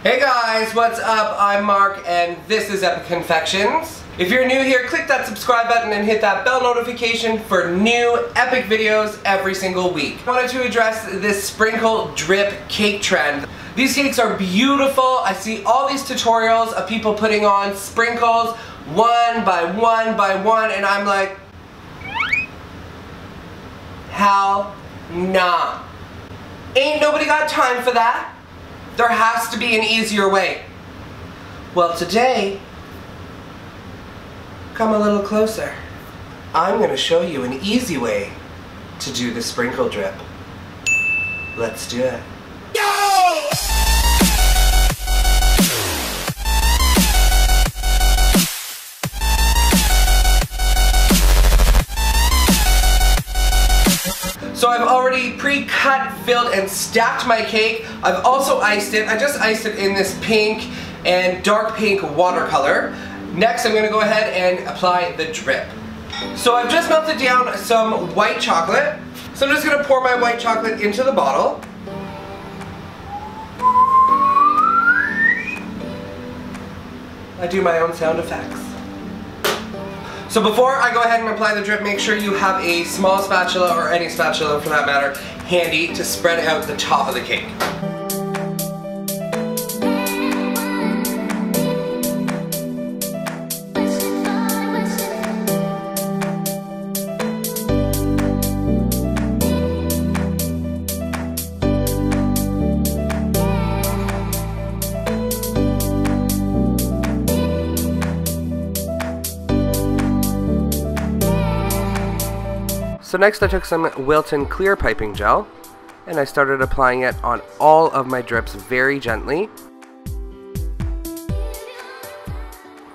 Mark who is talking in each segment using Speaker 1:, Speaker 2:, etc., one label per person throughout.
Speaker 1: Hey guys, what's up? I'm Mark and this is epicconfections. If you're new here, click that subscribe button and hit that bell notification for new epic videos every single week. I wanted to address this sprinkle drip cake trend. These cakes are beautiful. I see all these tutorials of people putting on sprinkles one by one by one, and I'm like, hell nah. Ain't nobody got time for that. There has to be an easier way. Well, today, come a little closer. I'm going to show you an easy way to do the sprinkle drip. Let's do it. Go! So I've already pre-cut, filled, and stacked my cake. I've also iced it. I just iced it in this pink and dark pink watercolor. Next, I'm gonna go ahead and apply the drip. So I've just melted down some white chocolate. So I'm just gonna pour my white chocolate into the bottle. I do my own sound effects. So before I go ahead and apply the drip, make sure you have a small spatula, or any spatula for that matter, handy to spread out the top of the cake. So next I took some Wilton clear piping gel and I started applying it on all of my drips very gently.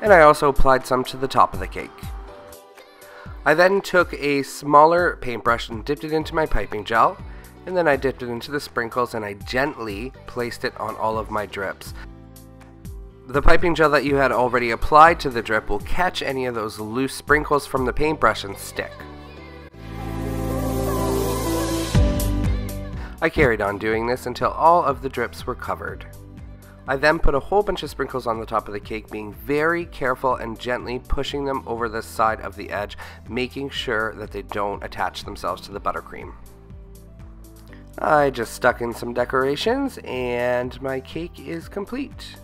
Speaker 1: And I also applied some to the top of the cake. I then took a smaller paintbrush and dipped it into my piping gel, and then I dipped it into the sprinkles and I gently placed it on all of my drips. The piping gel that you had already applied to the drip will catch any of those loose sprinkles from the paintbrush and stick. I carried on doing this until all of the drips were covered. I then put a whole bunch of sprinkles on the top of the cake, being very careful and gently pushing them over the side of the edge, making sure that they don't attach themselves to the buttercream. I just stuck in some decorations and my cake is complete.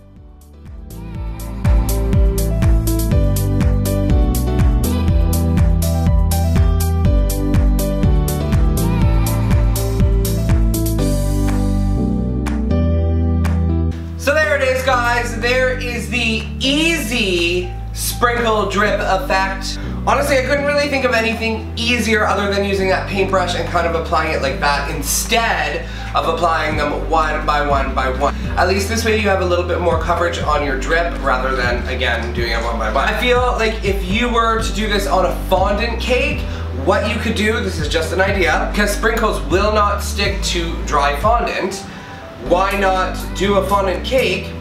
Speaker 1: Guys, there is the easy sprinkle drip effect. Honestly, I couldn't really think of anything easier other than using that paintbrush and kind of applying it like that instead of applying them one by one by one. At least this way you have a little bit more coverage on your drip rather than, again, doing it one by one. I feel like if you were to do this on a fondant cake, what you could do, this is just an idea, because sprinkles will not stick to dry fondant, why not do a fondant cake?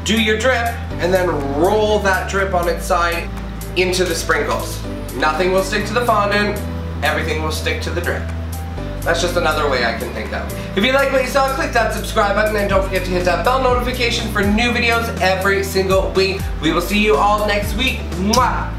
Speaker 1: Do your drip, and then roll that drip on its side into the sprinkles. Nothing will stick to the fondant, everything will stick to the drip. That's just another way I can think of. If you like what you saw, click that subscribe button and don't forget to hit that bell notification for new videos every single week. We will see you all next week. Mwah!